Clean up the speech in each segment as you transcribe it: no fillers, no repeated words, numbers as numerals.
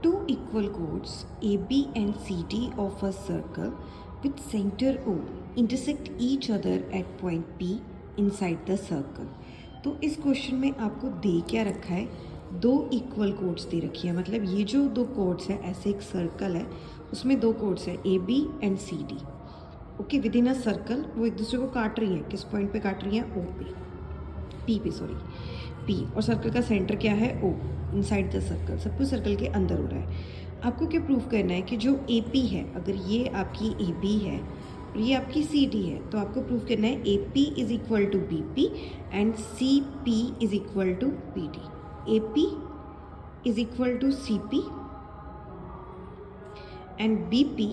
Two equal chords AB and CD of a circle with center O intersect each other at point P inside the circle. तो इस question में आपको दे क्या रखा है, दो इक्वल कोड्स दे रखी है। मतलब ये जो दो कोड्स है, ऐसे एक सर्कल है उसमें दो कोड्स है A B and C D. Okay, within a circle वो एक दूसरे को काट रही है। किस पॉइंट पे काट रही है? ओ पे, पी पे, सॉरी पी। और सर्कल का सेंटर क्या है? ओ, इनसाइड द सर्कल, सब कुछ सर्कल के अंदर हो रहा है। आपको क्या प्रूव करना है कि जो ए पी है, अगर ये आपकी ए बी है और ये आपकी सी डी है, तो आपको प्रूव करना है A P is equal to B P and C P is equal to B D. A P is equal to C P and B P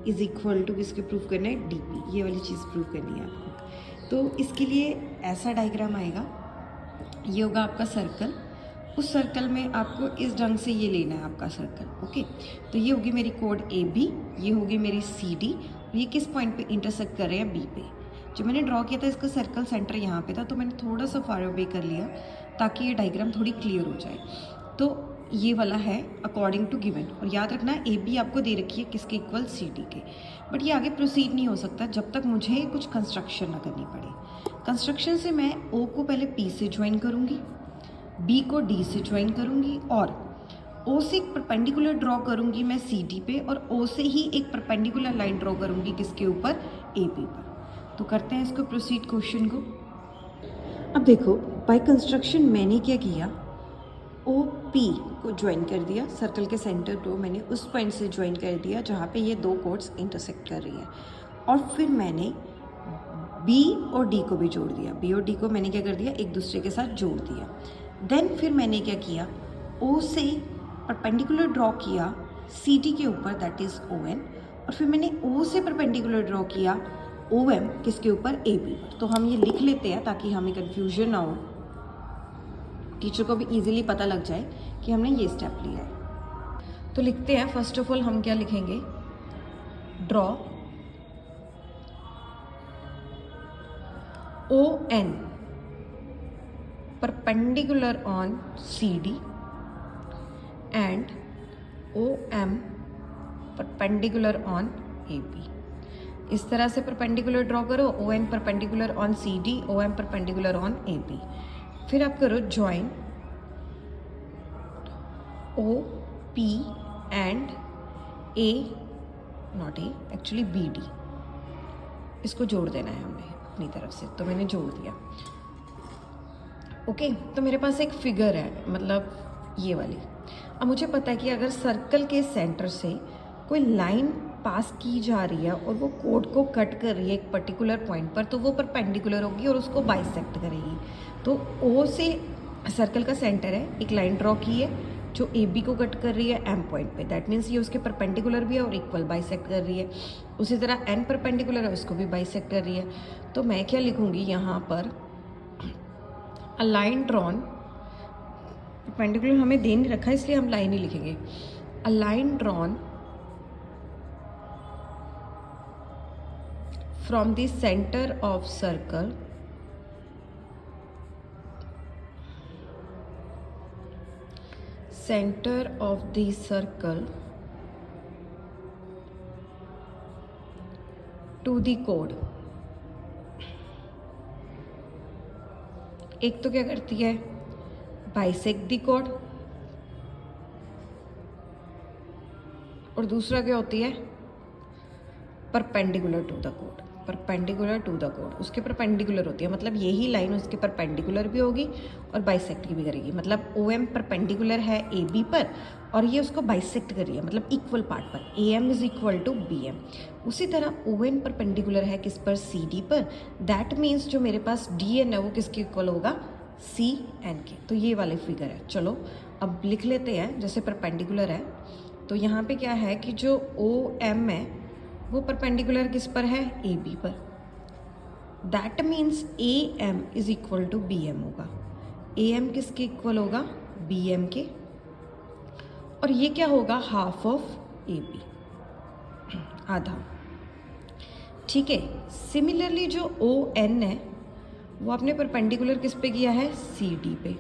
is equal to, किसके प्रूव करना है? D P. ये वाली चीज़ prove करनी है आपको। तो इसके लिए ऐसा डायग्राम आएगा, ये होगा आपका सर्कल। उस सर्कल में आपको इस ढंग से ये लेना है आपका सर्कल। ओके, तो ये होगी मेरी कोड ए बी, ये होगी मेरी सी डी, ये किस पॉइंट पे इंटरसेक्ट कर रहे हैं? बी पे। जो मैंने ड्रॉ किया था इसका सर्कल सेंटर यहाँ पे था, तो मैंने थोड़ा सा फार अवे कर लिया ताकि ये डायग्राम थोड़ी क्लियर हो जाए। तो ये वाला है अकॉर्डिंग टू गिवन। और याद रखना ए बी आपको दे रखी है किसके इक्वल? सी डी के। बट ये आगे प्रोसीड नहीं हो सकता जब तक मुझे कुछ कंस्ट्रक्शन ना करनी पड़े। कंस्ट्रक्शन से मैं ओ को पहले पी से ज्वाइन करूँगी, बी को डी से ज्वाइन करूँगी और ओ से एक परपेंडिकुलर ड्रॉ करूँगी मैं सी डी पे, और ओ से ही एक परपेंडिकुलर लाइन ड्रॉ करूँगी किसके ऊपर? ए बी पर। तो करते हैं इसको प्रोसीड क्वेश्चन को। अब देखो, बाय कंस्ट्रक्शन मैंने क्या किया, ओ पी को ज्वाइन कर दिया, सर्कल के सेंटर को मैंने उस पॉइंट से ज्वाइन कर दिया जहाँ पे ये दो कोड्स इंटरसेक्ट कर रही है। और फिर मैंने बी और डी को भी जोड़ दिया। बी और डी को मैंने क्या कर दिया? एक दूसरे के साथ जोड़ दिया। देन फिर मैंने क्या किया, ओ से परपेंडिकुलर ड्रॉ किया सी डी के ऊपर, दैट इज़ ओ एन। और फिर मैंने ओ से परपेंडिकुलर ड्रॉ किया ओ एम किसके ऊपर? ए बी पर। तो हम ये लिख लेते हैं ताकि हमें कन्फ्यूजन ना हो, टीचर को भी इजीली पता लग जाए कि हमने ये स्टेप लिया है। तो लिखते हैं, फर्स्ट ऑफ ऑल हम क्या लिखेंगे? Draw O N perpendicular on CD and OM perpendicular on AB। इस तरह से परपेंडिकुलर ड्रॉ करो, ON perpendicular on CD, OM perpendicular on AB। फिर आप करो join OP and A, not A, actually BD। इसको जोड़ देना है हमने अपनी तरफ से, तो मैंने जोड़ दिया। ओके, तो मेरे पास एक फिगर है, मतलब ये वाली। अब मुझे पता है कि अगर सर्कल के सेंटर से कोई लाइन पास की जा रही है और वो कोड को कट कर रही है एक पर्टिकुलर पॉइंट पर, तो वो परपेंडिकुलर होगी और उसको बाइसेक्ट करेगी। तो ओ से सर्कल का सेंटर है, एक लाइन ड्रॉ की है जो ए बी को कट कर रही है एम पॉइंट पे, दैट मीन्स ये उसके परपेंडिकुलर भी है और इक्वल बाइसेक्ट कर रही है। उसी तरह एन परपेंडिकुलर है, उसको भी बाइसेक्ट कर रही है। तो मैं क्या लिखूँगी यहाँ पर? अ लाइन ड्रॉन, परपेंडिकुलर हमें दे नहीं रखा इसलिए हम लाइन ही लिखेंगे। A line drawn from the centre of circle to the कोड। एक तो क्या करती है? बाइसेक्ट द कोड, और दूसरा क्या होती है? परपेंडिकुलर टू द कोड। परपेंडिकुलर टू द कोड, उसके परपेंडिकुलर होती है, मतलब यही लाइन उसके परपेंडिकुलर भी होगी और बाइसेक्ट की भी करेगी। मतलब ओ एम परपेंडिकुलर है ए बी पर और ये उसको बाइसेक्ट कर रही है, मतलब इक्वल पार्ट पर। A M is equal to B M. उसी तरह ओ एन परपेंडिकुलर है किस पर? सी डी पर। दैट मीन्स जो मेरे पास डी एन है वो किसके इक्वल होगा? सी एन के। तो ये वाले फिगर है। चलो अब लिख लेते हैं, जैसे परपेंडिकुलर है तो यहाँ पे क्या है कि जो ओ एम है वो परपेंडिकुलर किस पर है? ए बी पर। That means A M is equal to B M होगा। ए एम किसके इक्वल होगा? बी एम के। और ये क्या होगा? हाफ ऑफ ए बी, आधा। ठीक है। सिमिलरली जो ओ एन है वो आपने परपेंडिकुलर किस पे किया है? सी डी पे।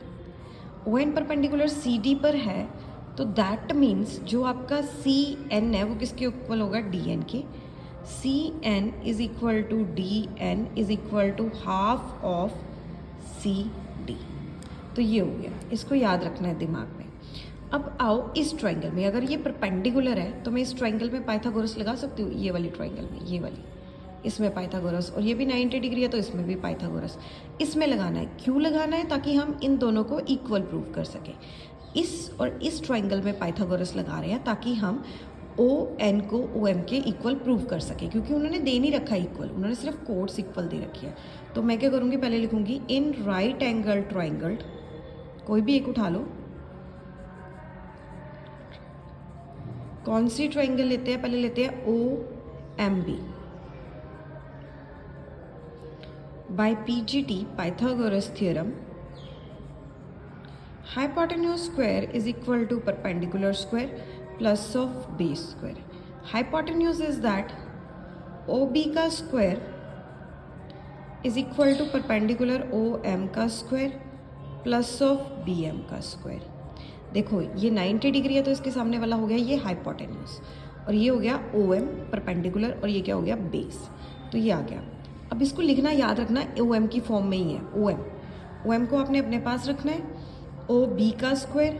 O N perpendicular C D पर है तो दैट मीन्स जो आपका सी एन है वो किसके इक्वल होगा, डी एन के। C N is equal to D N is equal to half of C D. तो ये हो गया, इसको याद रखना है दिमाग में। अब आओ इस ट्रायंगल में, अगर ये परपेंडिकुलर है तो मैं इस ट्रायंगल में पाइथागोरस लगा सकती हूँ, ये वाली ट्रायंगल में, ये वाली, इसमें पाइथागोरस, और ये भी 90 डिग्री है तो इसमें भी पाइथागोरस। इसमें लगाना है, क्यों लगाना है, ताकि हम इन दोनों को इक्वल प्रूव कर सकें। इस और इस ट्रायंगल में पाइथागोरस लगा रहे हैं ताकि हम ओ एन को ओ एम के इक्वल प्रूव कर सकें, क्योंकि उन्होंने दे नहीं रखा इक्वल, उन्होंने सिर्फ कोड्स इक्वल दे रखी है। तो मैं क्या करूँगी, पहले लिखूँगी इन राइट एंगल ट्रायंगल, कोई भी एक उठा लो, कौन सी ट्रायंगल लेते हैं, पहले लेते हैं O M B. By PGT Pythagoras theorem, hypotenuse square is equal to perpendicular square plus of base square. Hypotenuse is that OB का square is equal to perpendicular OM का square plus of BM का square. देखो ये 90 degree है तो इसके सामने वाला हो गया ये हाइपोटेन्यूज, और ये हो गया OM परपेंडिकुलर, और ये क्या हो गया बेस। तो ये आ गया। अब इसको लिखना याद रखना OM की फॉर्म में ही है, OM को आपने अपने पास रखना है। ओ बी का square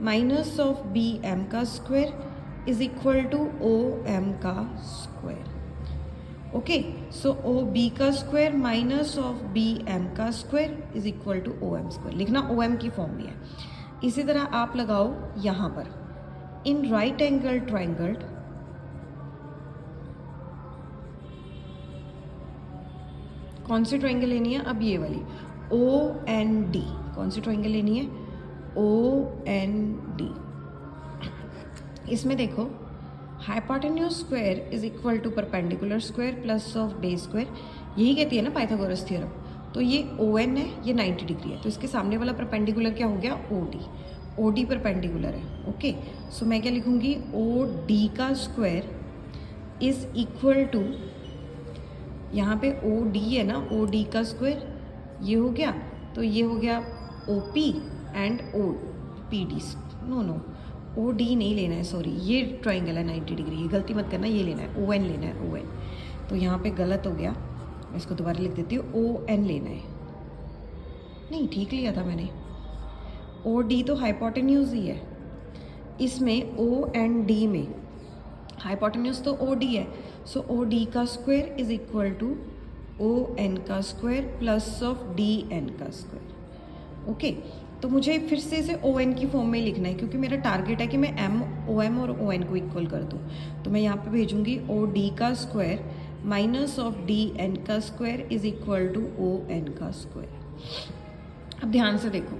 minus of B M का square is equal to O M का square. Okay, so O B का square minus of B M का square is equal to O M square, लिखना ओ एम की form में है। इसी तरह आप लगाओ यहाँ पर इन राइट एंगल ट्रायंगल, कौन सी ट्रायंगल लेनी है, अब ये वाली ओ एन डी, कौन सी ट्रायंगल लेनी है, ओ एन डी। इसमें देखो hypotenuse square is equal to perpendicular square plus of base square, यही कहती है ना पाइथागोरस थ्योरम। तो ये ओ एन है, ये 90 डिग्री है, तो इसके सामने वाला परपेंडिकुलर क्या हो गया, ओ डी परपेंडिकुलर है। ओके, सो मैं क्या लिखूँगी, ओ डी का स्क्वायर इज इक्वल टू, यहाँ पे ओ डी है ना, ओ डी का स्क्वायर ये हो गया, तो ये हो गया O P and O P D, no O D नहीं लेना है, सॉरी ये ट्रायंगल है 90 डिग्री, ये गलती मत करना, ये लेना है ओ एन लेना है, ओ एन। तो यहाँ पे गलत हो गया, मैं इसको दोबारा लिख देती हूँ, ओ एन लेना है, नहीं ठीक लिया था मैंने, ओ डी तो हाइपोटेन्यूज ही है, इसमें ओ एन डी में हाइपोटेन्यूज तो ओ डी है, सो ओ डी का square is equal to O N का square plus of D N का स्क्वायर। ओके, तो मुझे फिर से इसे ओ एन की फॉर्म में लिखना है, क्योंकि मेरा टारगेट है कि मैं ओ एम और ओ एन को इक्वल कर दूँ। तो मैं यहाँ पे भेजूँगी ओ डी का square minus of D N का square is equal to O N का स्क्वायर। अब ध्यान से देखो,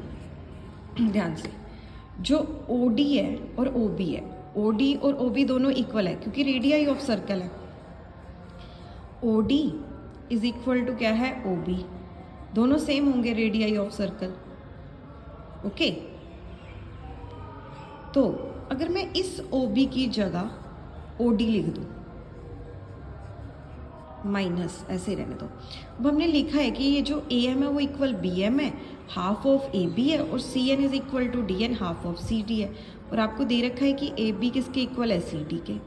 ध्यान से, जो ओ डी है और ओ बी है, ओ डी और ओ बी दोनों इक्वल है क्योंकि रेडियाई ऑफ सर्कल है। O D is equal to क्या है, ओ बी, दोनों सेम होंगे रेडियाई ऑफ सर्कल। ओके, तो अगर मैं इस ओ बी की जगह ओ डी लिख दूं, माइनस ऐसे रहने दो। अब हमने लिखा है कि ये जो ए एम है वो इक्वल बी एम है, हाफ ऑफ ए बी है, और C N is equal to D N, half of C D है। और आपको दे रखा है कि ए बी किसके इक्वल है, सी डी के।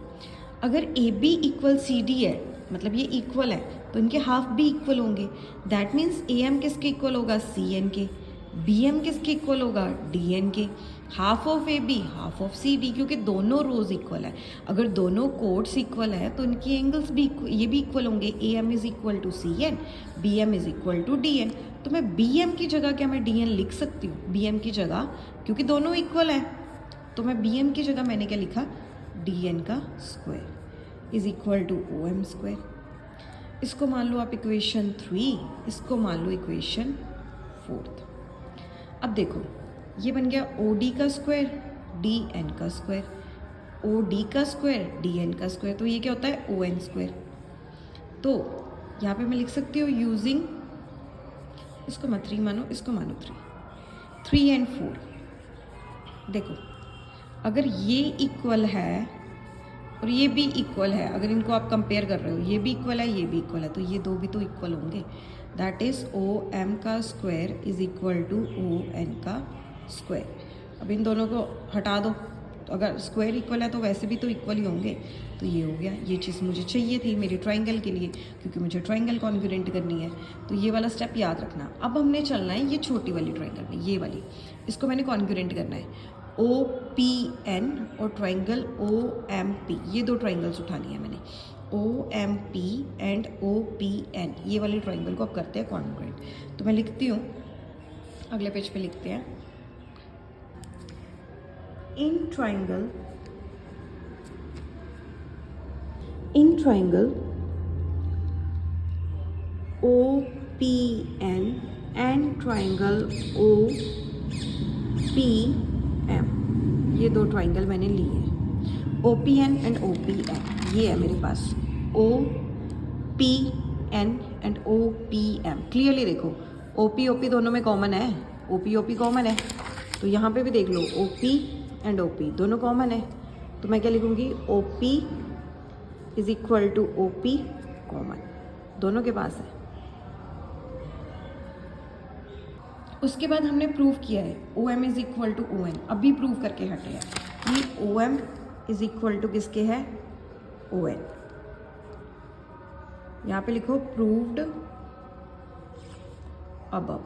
अगर A B equal C D है, मतलब ये इक्वल है, तो इनके हाफ भी इक्वल होंगे। दैट मीन्स ए एम किसके इक्वल होगा, सी एन के, बी एम किसके इक्वल होगा, डी एन के, half of A B half of C D, क्योंकि दोनों रोज इक्वल है। अगर दोनों कोड्स इक्वल है तो इनकी एंगल्स भी ये भी इक्वल होंगे। A M is equal to C N, B M is equal to D N. तो मैं बी एम की जगह क्या मैं डी एन लिख सकती हूँ, बी एम की जगह, क्योंकि दोनों इक्वल है। तो मैं बी एम की जगह मैंने क्या लिखा, डी एन का square is equal to O M square. इसको मान लो आप इक्वेशन 3, इसको मान लो इक्वेशन 4। अब देखो ये बन गया ओ डी का स्क्वायर डी एन का स्क्वायर, ओ डी का स्क्वायर डी एन का स्क्वायर, तो ये क्या होता है, ओ एन स्क्वायर। तो यहाँ पे मैं लिख सकती हूँ यूजिंग, इसको मत 3 मानो, इसको मानो 3 एंड 4। देखो अगर ये इक्वल है और ये भी इक्वल है, अगर इनको आप कंपेयर कर रहे हो, ये भी इक्वल है, ये भी इक्वल है, तो ये दो भी तो इक्वल होंगे। दैट इज ओ एम का square is equal to O N का स्क्वायर। अब इन दोनों को हटा दो, तो अगर स्क्वायर इक्वल है तो वैसे भी तो इक्वल ही होंगे। तो ये हो गया, ये चीज़ मुझे चाहिए थी मेरे ट्राइंगल के लिए, क्योंकि मुझे ट्राइंगल कॉन्ग्रुएंट करनी है। तो ये वाला स्टेप याद रखना। अब हमने चलना है ये छोटी वाली ट्राइंगल में, ये वाली, इसको मैंने कॉन्ग्रुएंट करना है। OPN और ट्राइंगल OMP, ये दो ट्राइंगल्स उठानी है मैंने। OMP एंड OPN, ये वाले ट्राइंगल को अब करते हैं कॉन्ग्रुएंट। तो मैं लिखती हूँ, अगले पेज पे लिखते हैं, in triangle OPN and triangle OPM, ये दो ट्राइंगल मैंने लिए हैं। OPN एंड OPM, ये है मेरे पास OPN एंड OPM। क्लियरली देखो, OP दोनों में कॉमन है, OP कॉमन है। तो यहाँ पे भी देख लो, OP एंड OP दोनों कॉमन है। तो मैं क्या लिखूँगी, OP is equal to OP common, दोनों के पास है। उसके बाद हमने प्रूव किया है OM is equal to ON, अभी प्रूव करके हटे हैं कि OM इज इक्वल टू किसके है, ON। यहाँ पे लिखो प्रूव्ड अबव।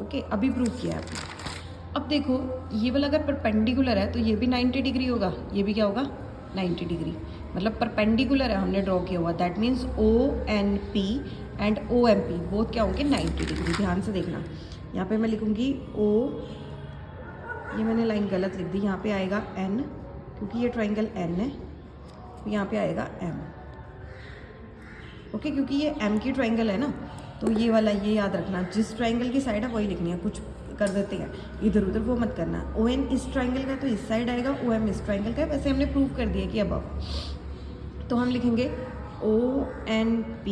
ओके, अभी प्रूव किया है आपने। अब देखो, ये वाला अगर परपेंडिकुलर है तो ये भी 90 डिग्री होगा, ये भी क्या होगा, 90 डिग्री। मतलब परपेंडिकुलर है, हमने ड्रॉ किया हुआ, that means ONP and OMP both क्या होंगे, 90 डिग्री। ध्यान से देखना, यहाँ पे मैं लिखूँगी O, ये मैंने लाइन गलत लिख दी, यहाँ पे आएगा N, क्योंकि ये ट्राइंगल N है, तो यहाँ पे आएगा M। ओके, क्योंकि ये M की ट्राइंगल है ना, तो ये वाला, ये याद रखना, जिस ट्राइंगल की साइड है वही लिखनी है। कुछ कर देते हैं इधर उधर, वो मत करना। ON इस ट्राइंगल का है तो इस साइड आएगा, OM इस ट्राइंगल का है, वैसे हमने प्रूव कर दिया कि अबव। तो हम लिखेंगे ONP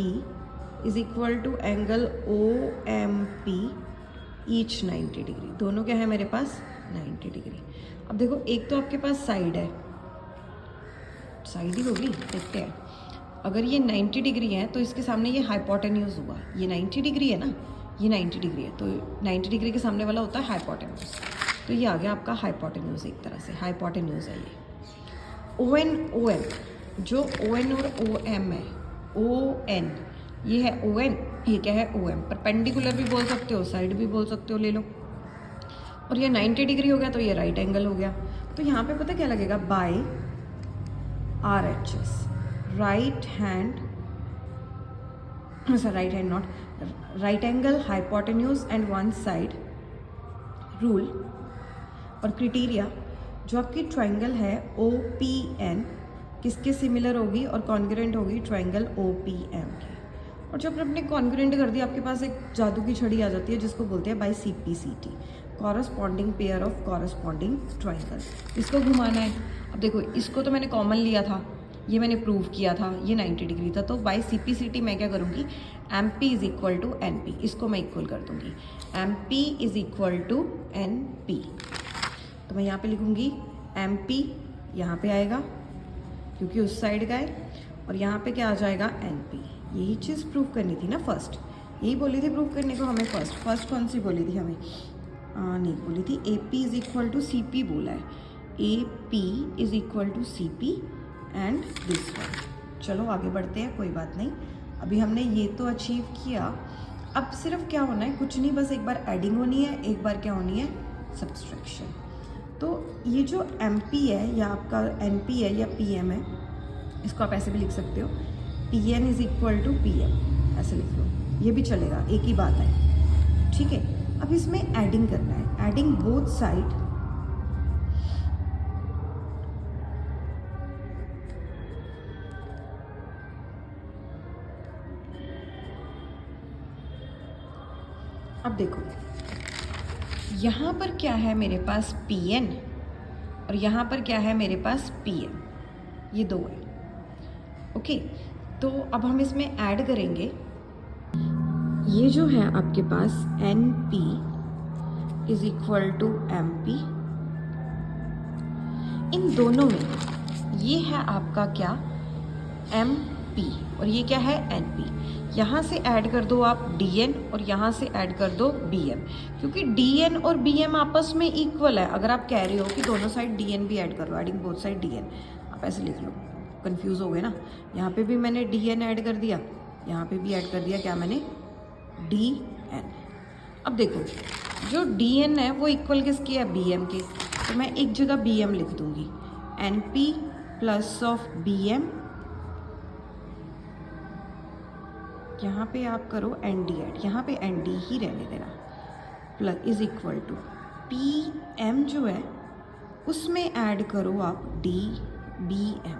is equal to angle OMP each 90 degree. दोनों क्या है मेरे पास, 90 डिग्री। अब देखो, एक तो आपके पास साइड है, साइड ही होगी, देखते हैं। अगर ये 90 डिग्री है तो इसके सामने ये हाइपोटेन्यूज हुआ, ये 90 डिग्री है ना, ये 90 डिग्री है, तो 90 डिग्री के सामने वाला होता है हाइपोटेन्यूज। तो ये आ गया आपका हाइपोटेन्यूज, एक तरह से हाइपोटेन्यूज है ये। ON OM, जो ON और OM है, ON ये है ON, ये क्या है OM। परपेंडिकुलर भी बोल सकते हो, साइड भी बोल सकते हो, ले लो। और ये 90 डिग्री हो गया तो ये राइट एंगल हो गया। तो यहाँ पे पता क्या लगेगा, by RHS, right hand, right hand not, right angle hypotenuse and one side rule और क्राइटेरिया। जो आपकी ट्राइंगल है OPN किसके सिमिलर होगी और कॉन्ग्रुएंट होगी, ट्राइंगल OPM की। और जब आपने कॉन्ग्रुएंट कर दिया, आपके पास एक जादू की छड़ी आ जाती है जिसको बोलते हैं by CPCT, corresponding pair of corresponding triangle. इसको घुमाना है। अब देखो, इसको तो मैंने कॉमन लिया था, ये मैंने प्रूव किया था, ये 90 डिग्री था, तो बाय CPCT मैं क्या करूँगी, MP is equal to NP, इसको मैं इक्वल कर दूँगी, MP is equal to NP। तो मैं यहाँ पे लिखूँगी MP, यहाँ पे आएगा क्योंकि उस साइड का है, और यहाँ पे क्या आ जाएगा, NP। यही चीज़ प्रूव करनी थी ना फर्स्ट, यही बोली थी प्रूव करने को हमें। फर्स्ट कौन सी बोली थी हमें, नहीं बोली थी, AP is equal to CP बोला है, AP is equal to CP and this one. चलो आगे बढ़ते हैं, कोई बात नहीं। अभी हमने ये तो अचीव किया, अब सिर्फ क्या होना है, कुछ नहीं, बस एक बार एडिंग होनी है, एक बार क्या होनी है, सब्सट्रैक्शन। तो ये जो MP है या आपका NP है या PM है, इसको आप ऐसे भी लिख सकते हो, PN is equal to PM, ऐसे लिख लो, ये भी चलेगा, एक ही बात है, ठीक है। अब इसमें एडिंग करना है, एडिंग बोथ साइड, अब देखो यहाँ पर क्या है मेरे पास PN और यहाँ पर क्या है मेरे पास PM, ये दो है। ओके, तो अब हम इसमें ऐड करेंगे, ये जो है आपके पास NP is equal to MP, इन दोनों में ये है आपका क्या, MP और ये क्या है NP। यहाँ से ऐड कर दो आप dn और यहाँ से ऐड कर दो bm, क्योंकि dn और bm आपस में इक्वल है। अगर आप कह रहे हो कि दोनों साइड dn भी ऐड कर लो, एडिंग बोथ साइड dn, आप ऐसे लिख लो, कंफ्यूज हो गए ना। यहाँ पे भी मैंने dn ऐड कर दिया, यहाँ पे भी ऐड कर दिया क्या मैंने, dn। अब देखो जो dn है वो इक्वल किसकी है, bm के, तो मैं एक जगह bm लिख दूंगी, np प्लस ऑफ bm, यहाँ पे आप करो nd ऐड, यहाँ पे nd ही रहने देना, plus is equal to pm जो है उसमें ऐड करो आप dbm,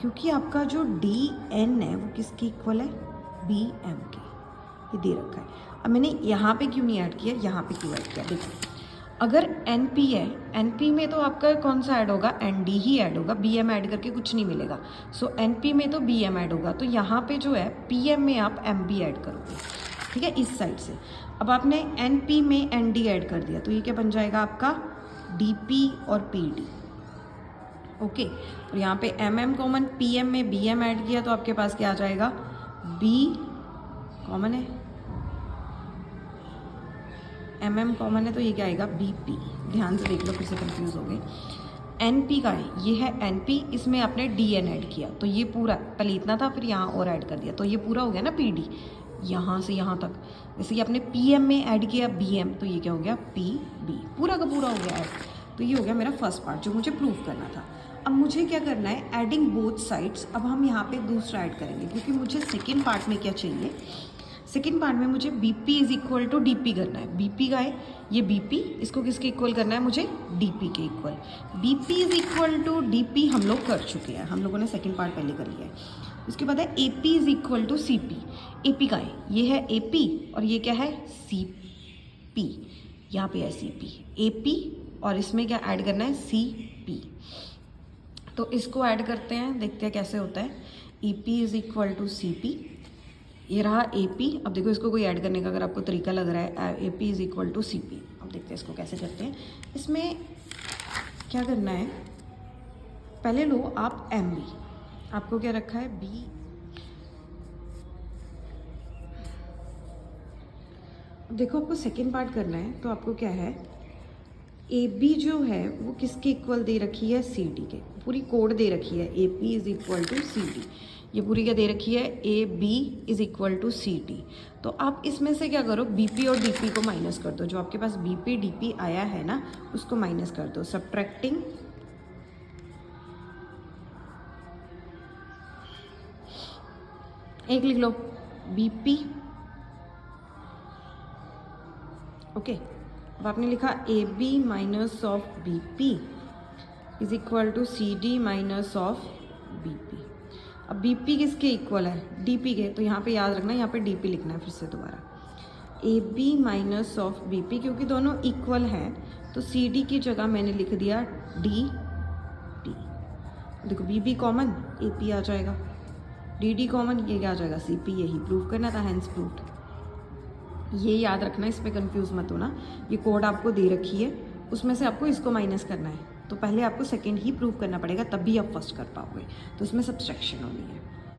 क्योंकि आपका जो dn है वो किसके इक्वल है, bm के, ये दे रखा है। अब मैंने यहाँ पे क्यों नहीं ऐड किया, यहाँ पे क्यों ऐड किया, देखो अगर np है, np में तो आपका कौन सा ऐड होगा, nd ही ऐड होगा, bm ऐड करके कुछ नहीं मिलेगा। सो np में तो bm ऐड होगा, तो यहाँ पे जो है pm में आप mb ऐड करोगे, ठीक है, इस साइड से। अब आपने np में nd ऐड कर दिया, तो ये क्या बन जाएगा आपका dp और pd, ओके। और यहाँ पे mm कॉमन, pm में bm ऐड किया, तो आपके पास क्या आ जाएगा, b कॉमन है, mm कॉमन है, तो ये क्या आएगा, bp। ध्यान से देख लो, फिर से कंफ्यूज हो गए। np का है, ये है np, इसमें आपने dn ऐड किया, तो ये पूरा पहले इतना था, फिर यहाँ और ऐड कर दिया, तो ये पूरा हो गया ना pd, यहाँ से यहाँ तक। जैसे कि आपने pm में ऐड किया bm, तो ये क्या हो गया, pb, पूरा का पूरा हो गया ऐड। तो ये हो गया मेरा फर्स्ट पार्ट जो मुझे प्रूव करना था। अब मुझे क्या करना है, एडिंग बोथ साइड्स। अब हम यहाँ पे दूसरा ऐड करेंगे, क्योंकि मुझे सेकेंड पार्ट में क्या चाहिए, सेकेंड पार्ट में मुझे bp is equal to dp करना है। bp का है ये bp, इसको किसके इक्वल करना है मुझे, dp के equal. bp is equal to dp हम लोग कर चुके हैं, हम लोगों ने सेकेंड पार्ट पहले कर लिया है। उसके बाद है ap is equal to cp। ap का है, ये है ap और ये क्या है, cp, यहाँ पे है cp, ap और इसमें क्या ऐड करना है, cp। तो इसको ऐड करते हैं, देखते हैं कैसे होता है। ep is equal to cp, ये रहा AP। अब देखो इसको कोई ऐड करने का अगर आपको तरीका लग रहा है, AP is equal to CP। अब देखते हैं इसको कैसे करते हैं। इसमें क्या करना है, पहले लो आप MB, आपको क्या रखा है, B। अब देखो आपको सेकेंड पार्ट करना है, तो आपको क्या है, AB जो है वो किसके इक्वल दे रखी है, CD के। पूरी कोड दे रखी है, AP is equal to CD, ये पूरी क्या दे रखी है, AB is equal to CD। तो आप इसमें से क्या करो, BP और DP को माइनस कर दो, जो आपके पास BP DP आया है ना उसको माइनस कर दो, सब्ट्रैक्टिंग एक लिख लो BP, ओके। अब आपने लिखा AB minus of BP is equal to CD minus of BP। अब BP किसके इक्वल है, DP के, तो यहाँ पे याद रखना, यहाँ पे DP लिखना है फिर से दोबारा। AB माइनस ऑफ BP, क्योंकि दोनों इक्वल हैं तो CD की जगह मैंने लिख दिया DP। देखो BB कॉमन, AP आ जाएगा, DD कॉमन, ये क्या आ जाएगा, CP। यही प्रूव करना था, हैंस प्रूव्ड। ये याद रखना, इस पर कन्फ्यूज मत होना। ये कोड आपको दे रखी है, उसमें से आपको इसको माइनस करना है, तो पहले आपको सेकेंड ही प्रूव करना पड़ेगा, तब भी आप फर्स्ट कर पाओगे, तो उसमें सब्सट्रैक्शन होनी है।